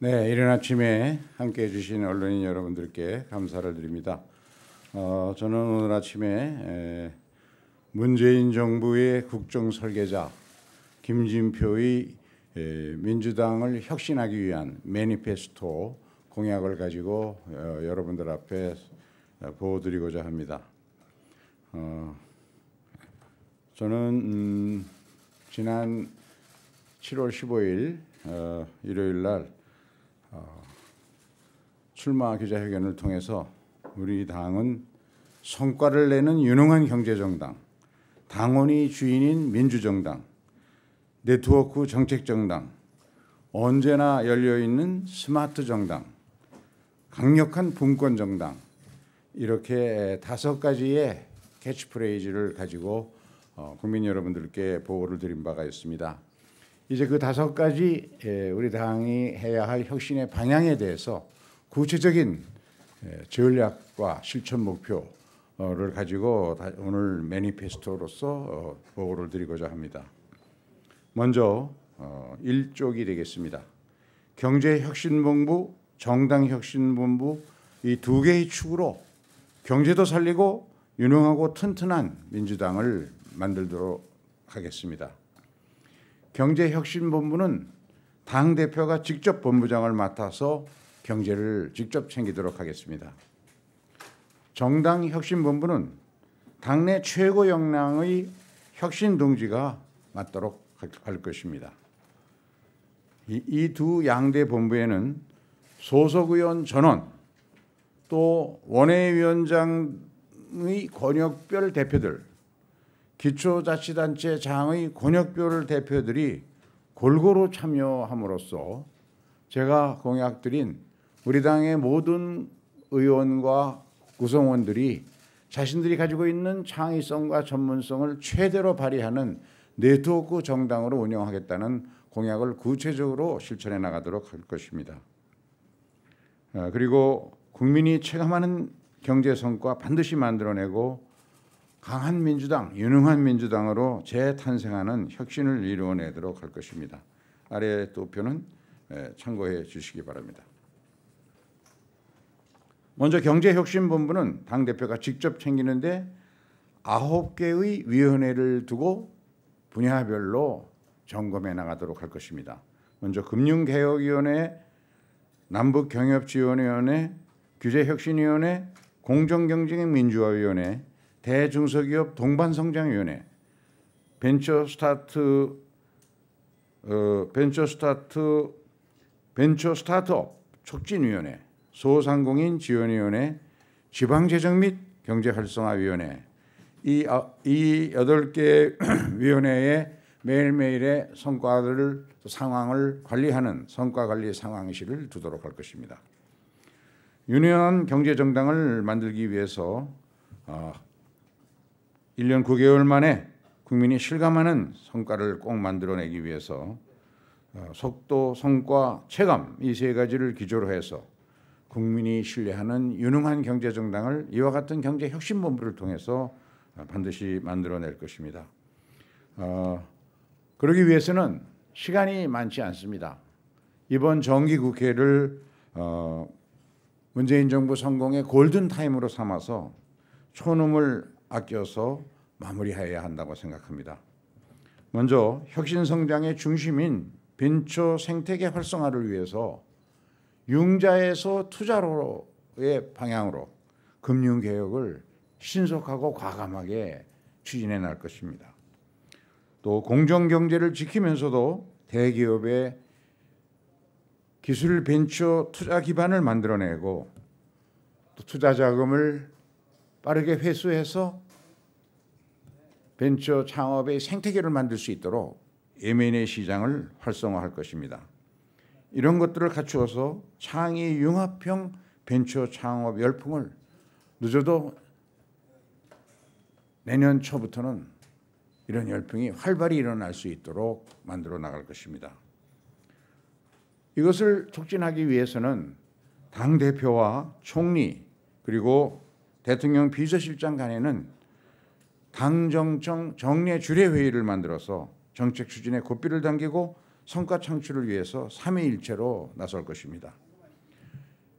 네, 이른 아침에 함께해 주신 언론인 여러분들께 감사를 드립니다. 저는 오늘 아침에 문재인 정부의 국정 설계자 김진표의 민주당을 혁신하기 위한 매니페스토 공약을 가지고 여러분들 앞에 보여드리고자 합니다. 저는 지난 7월 15일 일요일 날 출마 기자회견을 통해서 우리 당은 성과를 내는 유능한 경제정당, 당원이 주인인 민주정당, 네트워크 정책정당, 언제나 열려있는 스마트 정당, 강력한 분권정당, 이렇게 5가지의 캐치프레이즈를 가지고 국민 여러분들께 보고를 드린 바가 있습니다. 이제 그 5가지 우리 당이 해야 할 혁신의 방향에 대해서 구체적인 전략과 실천 목표를 가지고 오늘 매니페스토로서 보고를 드리고자 합니다. 먼저 1쪽이 되겠습니다. 경제혁신본부, 정당혁신본부 이 2개의 축으로 경제도 살리고 유능하고 튼튼한 민주당을 만들도록 하겠습니다. 경제혁신본부는 당대표가 직접 본부장을 맡아서 경제를 직접 챙기도록 하겠습니다. 정당혁신본부는 당내 최고 역량의 혁신 동지가 맡도록 할 것입니다. 이 두 양대 본부에는 소속 의원 전원 또 원외위원장의 권역별 대표들, 기초자치단체장의 권역별 대표들이 골고루 참여함으로써 제가 공약드린 우리 당의 모든 의원과 구성원들이 자신들이 가지고 있는 창의성과 전문성을 최대로 발휘하는 네트워크 정당으로 운영하겠다는 공약을 구체적으로 실천해 나가도록 할 것입니다. 그리고 국민이 체감하는 경제 성과 반드시 만들어내고 강한 민주당, 유능한 민주당으로 재탄생하는 혁신을 이루어내도록 할 것입니다. 아래 도표는 참고해 주시기 바랍니다. 먼저 경제혁신본부는 당대표가 직접 챙기는데 9개의 위원회를 두고 분야별로 점검해 나가도록 할 것입니다. 먼저 금융개혁위원회, 남북경협지원위원회, 규제혁신위원회, 공정경쟁민주화위원회, 대중소기업 동반성장위원회, 벤처스타트업 촉진위원회, 소상공인 지원위원회, 지방재정 및 경제활성화위원회, 이 8개 위원회의 매일매일의 성과를 상황을 관리하는 성과관리 상황실을 두도록 할 것입니다. 유능한 경제정당을 만들기 위해서 1년 9개월 만에 국민이 실감하는 성과를 꼭 만들어내기 위해서 속도, 성과, 체감 이 3가지를 기조로 해서 국민이 신뢰하는 유능한 경제정당을 이와 같은 경제혁신본부를 통해서 반드시 만들어낼 것입니다. 그러기 위해서는 시간이 많지 않습니다. 이번 정기국회를 문재인 정부 성공의 골든타임으로 삼아서 초놈을 아껴서 마무리해야 한다고 생각합니다. 먼저 혁신성장의 중심인 벤처 생태계 활성화를 위해서 융자에서 투자로의 방향으로 금융개혁을 신속하고 과감하게 추진해 나갈 것입니다. 또 공정경제를 지키면서도 대기업의 기술 벤처 투자 기반을 만들어내고 또 투자 자금을 빠르게 회수해서 벤처 창업의 생태계를 만들 수 있도록 M&A 시장을 활성화할 것입니다. 이런 것들을 갖추어서 창의 융합형 벤처 창업 열풍을 늦어도 내년 초부터는 이런 열풍이 활발히 일어날 수 있도록 만들어 나갈 것입니다. 이것을 촉진하기 위해서는 당대표와 총리 그리고 대통령 비서실장 간에는 당정청 정례 주례회의를 만들어서 정책 추진에 고삐를 당기고 성과 창출을 위해서 삼위일체로 나설 것입니다.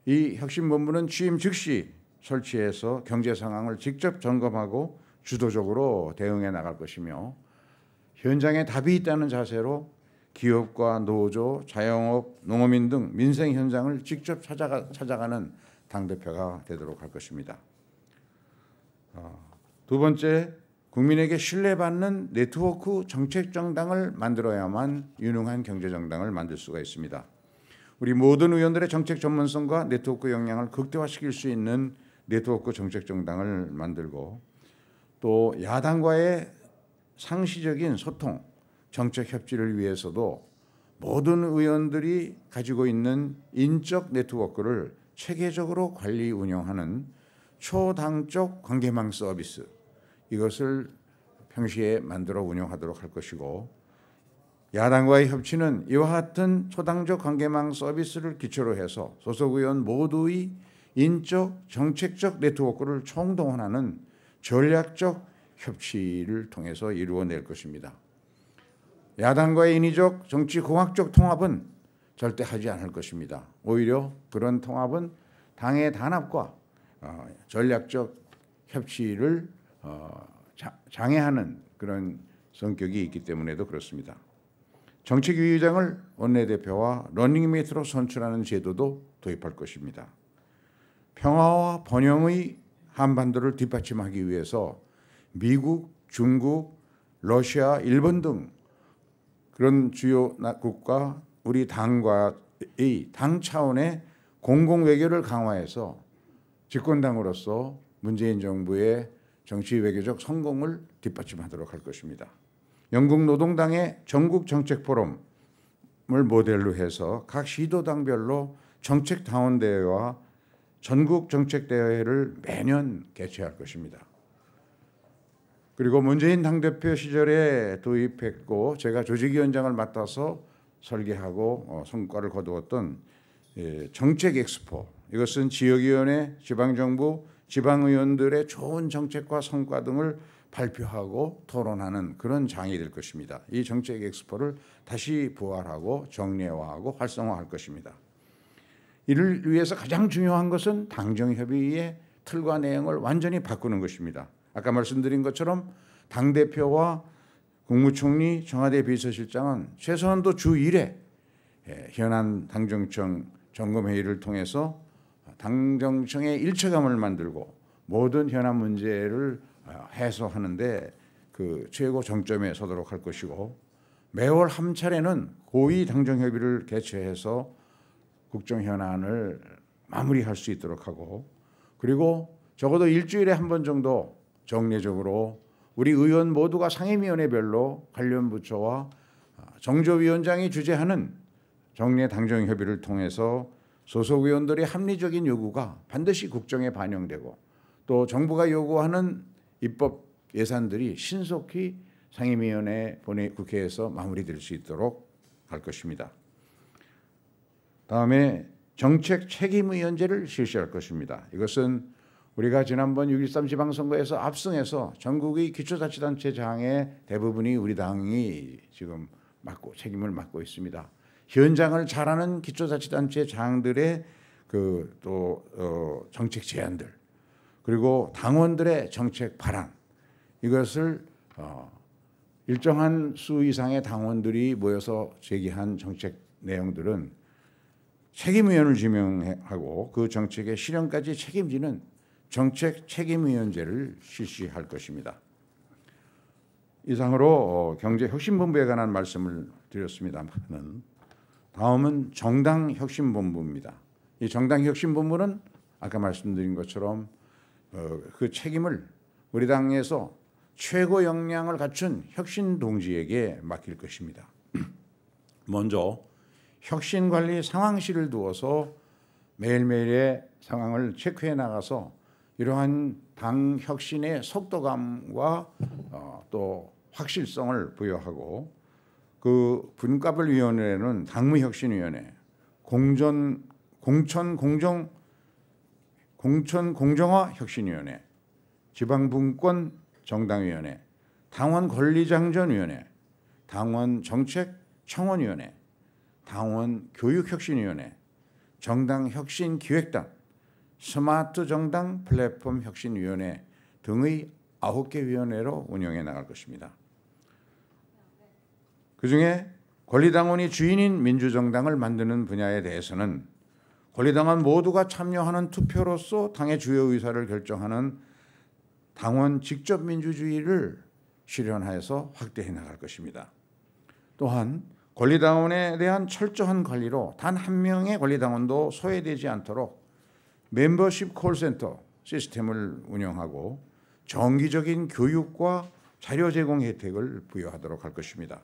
이 혁신본부는 취임 즉시 설치해서 경제 상황을 직접 점검하고 주도적으로 대응해 나갈 것이며 현장에 답이 있다는 자세로 기업과 노조, 자영업, 농어민 등 민생 현장을 직접 찾아가는 당대표가 되도록 할 것입니다. 두 번째, 국민에게 신뢰받는 네트워크 정책정당을 만들어야만 유능한 경제정당을 만들 수가 있습니다. 우리 모든 의원들의 정책 전문성과 네트워크 역량을 극대화시킬 수 있는 네트워크 정책정당을 만들고 또 야당과의 상시적인 소통, 정책 협치를 위해서도 모든 의원들이 가지고 있는 인적 네트워크를 체계적으로 관리 운영하는 초당적 관계망 서비스, 이것을 평시에 만들어 운영하도록 할 것이고 야당과의 협치는 이와 같은 초당적 관계망 서비스를 기초로 해서 소속 의원 모두의 인적, 정책적 네트워크를 총동원하는 전략적 협치를 통해서 이루어낼 것입니다. 야당과의 인위적, 정치공학적 통합은 절대 하지 않을 것입니다. 오히려 그런 통합은 당의 단합과 전략적 협치를 장애하는 그런 성격이 있기 때문에도 그렇습니다. 정책위의장을 원내대표와 러닝메이트로 선출하는 제도도 도입할 것입니다. 평화와 번영의 한반도를 뒷받침하기 위해서 미국, 중국, 러시아, 일본 등 그런 주요 국가 우리 당과의 당 차원의 공공외교를 강화해서 집권당으로서 문재인 정부의 정치 외교적 성공을 뒷받침하도록 할 것입니다. 영국 노동당의 전국 정책 포럼을 모델로 해서 각 시도당별로 정책 당원 대회와 전국 정책 대회를 매년 개최할 것입니다. 그리고 문재인 당대표 시절에 도입했고 제가 조직위원장을 맡아서 설계하고 성과를 거두었던 정책 엑스포, 이것은 지역위원회, 지방정부, 지방의원들의 좋은 정책과 성과 등을 발표하고 토론하는 그런 장이 될 것입니다. 이 정책 엑스포를 다시 부활하고 정례화하고 활성화할 것입니다. 이를 위해서 가장 중요한 것은 당정협의의 틀과 내용을 완전히 바꾸는 것입니다. 아까 말씀드린 것처럼 당대표와 국무총리, 청와대 비서실장은 최소한도 주 1회 현안 당정청 점검회의를 통해서 당정청의 일체감을 만들고 모든 현안 문제를 해소하는데 그 최고 정점에 서도록 할 것이고 매월 한 차례는 고위 당정협의를 개최해서 국정 현안을 마무리할 수 있도록 하고 그리고 적어도 일주일에 한 번 정도 정례적으로 우리 의원 모두가 상임위원회별로 관련 부처와 정조위원장이 주재하는 정례 당정협의를 통해서 소속 의원들의 합리적인 요구가 반드시 국정에 반영되고 또 정부가 요구하는 입법 예산들이 신속히 상임위원회 국회에서 마무리될 수 있도록 할 것입니다. 다음에 정책 책임의원제를 실시할 것입니다. 이것은 우리가 지난번 6.13 지방선거에서 압승해서 전국의 기초자치단체장의 대부분이 우리 당이 지금 책임을 맡고 있습니다. 현장을 잘하는 기초자치단체장들의 정책 제안들 그리고 당원들의 정책 발안 이것을 일정한 수 이상의 당원들이 모여서 제기한 정책 내용들은 책임위원을 지명하고 그 정책의 실현까지 책임지는 정책 책임위원제를 실시할 것입니다. 이상으로 경제혁신본부에 관한 말씀을 드렸습니다만 다음은 정당혁신본부입니다. 이 정당혁신본부는 아까 말씀드린 것처럼 그 책임을 우리 당에서 최고 역량을 갖춘 혁신동지에게 맡길 것입니다. 먼저 혁신관리 상황실을 두어서 매일매일의 상황을 체크해 나가서 이러한 당 혁신의 속도감과 또 확실성을 부여하고 그 분과별위원회는 당무혁신위원회, 공천공정화 혁신위원회, 지방분권 정당위원회, 당원 권리장전위원회, 당원 정책 청원위원회, 당원 교육혁신위원회, 정당혁신기획단, 스마트 정당 플랫폼 혁신위원회 등의 9개 위원회로 운영해 나갈 것입니다. 그중에 권리당원이 주인인 민주정당을 만드는 분야에 대해서는 권리당원 모두가 참여하는 투표로서 당의 주요 의사를 결정하는 당원 직접 민주주의를 실현하여서 확대해 나갈 것입니다. 또한 권리당원에 대한 철저한 관리로 단 한 명의 권리당원도 소외되지 않도록 멤버십 콜센터 시스템을 운영하고 정기적인 교육과 자료 제공 혜택을 부여하도록 할 것입니다.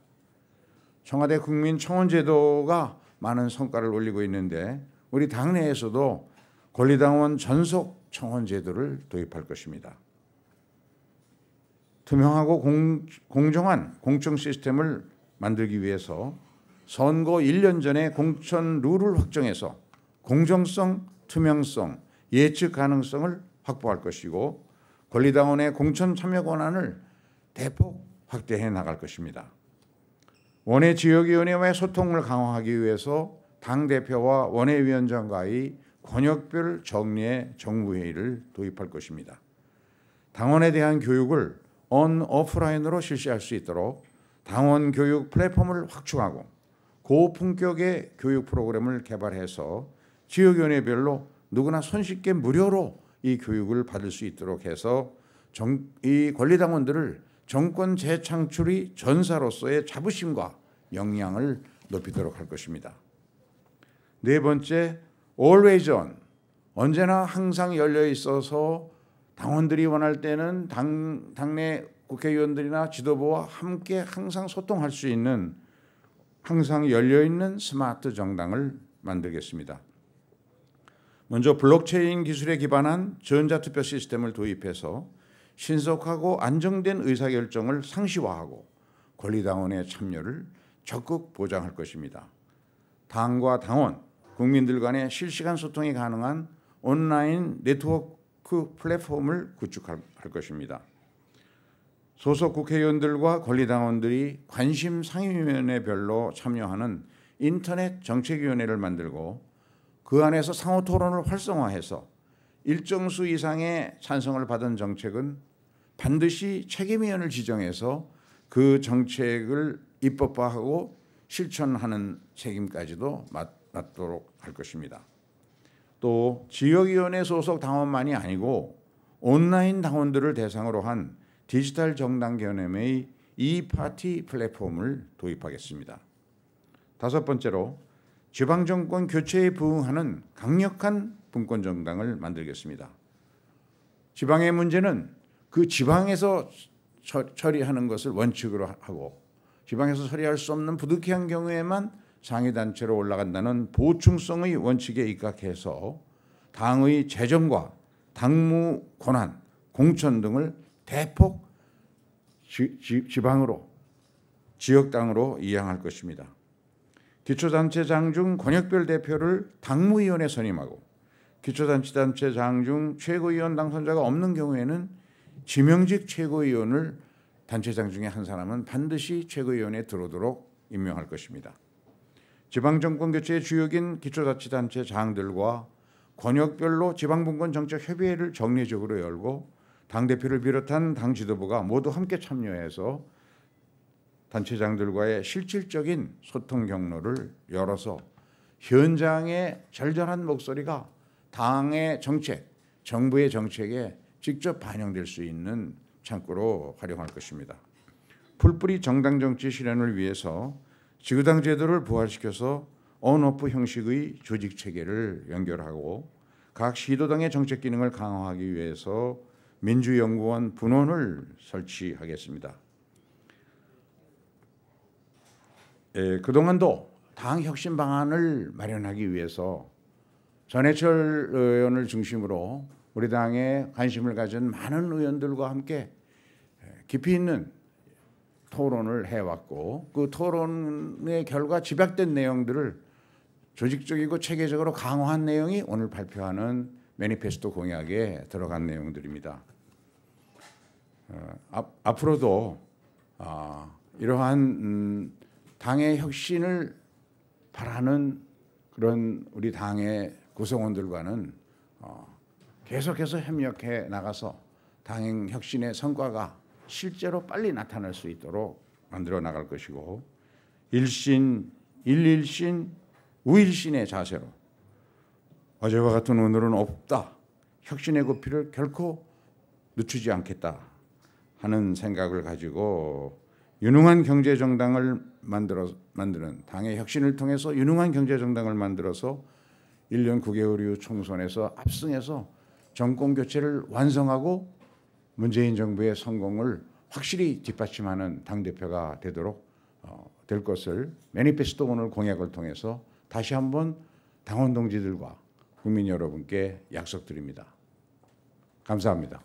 청와대 국민청원제도가 많은 성과를 올리고 있는데 우리 당내에서도 권리당원 전속 청원제도를 도입할 것입니다. 투명하고 공정한 공청 시스템을 만들기 위해서 선거 1년 전에 공천 룰을 확정해서 공정성, 투명성, 예측 가능성을 확보할 것이고 권리당원의 공천 참여 권한을 대폭 확대해 나갈 것입니다. 원외 지역위원회와의 소통을 강화하기 위해서 당대표와 원외위원장과의 권역별 정례 정무회의를 도입할 것입니다. 당원에 대한 교육을 오프라인으로 실시할 수 있도록 당원 교육 플랫폼을 확충하고 고품격의 교육 프로그램을 개발해서 지역위원회별로 누구나 손쉽게 무료로 이 교육을 받을 수 있도록 해서 이 권리당원들을 정권 재창출의 전사로서의 자부심과 역량을 높이도록 할 것입니다. 네 번째, always on, 언제나 항상 열려 있어서 당원들이 원할 때는 당내 국회의원들이나 지도부와 함께 항상 소통할 수 있는 항상 열려있는 스마트 정당을 만들겠습니다. 먼저 블록체인 기술에 기반한 전자투표 시스템을 도입해서 신속하고 안정된 의사결정을 상시화하고 권리당원의 참여를 적극 보장할 것입니다. 당과 당원, 국민들 간의 실시간 소통이 가능한 온라인 네트워크 플랫폼을 구축할 것입니다. 소속 국회의원들과 권리당원들이 관심 상임위원회별로 참여하는 인터넷 정책위원회를 만들고 그 안에서 상호 토론을 활성화해서 일정 수 이상의 찬성을 받은 정책은 반드시 책임위원을 지정해서 그 정책을 입법화하고 실천하는 책임까지도 맡도록 할 것입니다. 또 지역위원회 소속 당원만이 아니고 온라인 당원들을 대상으로 한 디지털 정당 개념의 이파티 플랫폼을 도입하겠습니다. 다섯 번째로 지방정권 교체에 부응하는 강력한 분권정당을 만들겠습니다. 지방의 문제는 그 지방에서 처리하는 것을 원칙으로 하고 지방에서 처리할 수 없는 부득이한 경우에만 상위단체로 올라간다는 보충성의 원칙에 입각해서 당의 재정과 당무 권한, 공천 등을 대폭 지방으로, 지역당으로 이양할 것입니다. 기초단체장 중 권역별 대표를 당무위원회 선임하고 기초단체장 중 최고위원 당선자가 없는 경우에는 지명직 최고위원을 단체장 중에 한 사람은 반드시 최고위원회에 들어오도록 임명할 것입니다. 지방정권 교체의 주역인 기초자치단체장들과 권역별로 지방분권 정책 협의회를 정례적으로 열고 당대표를 비롯한 당 지도부가 모두 함께 참여해서 단체장들과의 실질적인 소통 경로를 열어서 현장의 절절한 목소리가 당의 정책, 정부의 정책에 직접 반영될 수 있는 창구로 활용할 것입니다. 풀뿌리 정당 정치 실현을 위해서 지구당 제도를 부활시켜서 온오프 형식의 조직 체계를 연결하고 각 시도당의 정책 기능을 강화하기 위해서 민주연구원 분원을 설치하겠습니다. 그동안도 당 혁신 방안을 마련하기 위해서 전해철 의원을 중심으로 우리 당에 관심을 가진 많은 의원들과 함께 깊이 있는 토론을 해왔고 그 토론의 결과 집약된 내용들을 조직적이고 체계적으로 강화한 내용이 오늘 발표하는 매니페스토 공약에 들어간 내용들입니다. 앞으로도 이러한 당의 혁신을 바라는 그런 우리 당의 구성원들과는 계속해서 협력해 나가서 당 혁신의 성과가 실제로 빨리 나타날 수 있도록 만들어 나갈 것이고, 일신, 일일신, 우일신의 자세로 어제와 같은 오늘은 없다, 혁신의 고피를 결코 늦추지 않겠다 하는 생각을 가지고 유능한 경제정당을 만드는 당의 혁신을 통해서 유능한 경제정당을 만들어서 1년 9개월 이후 총선에서 압승해서 정권 교체를 완성하고 문재인 정부의 성공을 확실히 뒷받침하는 당대표가 되도록 될 것을 매니페스토 오늘 공약을 통해서 다시 한번 당원 동지들과 국민 여러분께 약속드립니다. 감사합니다.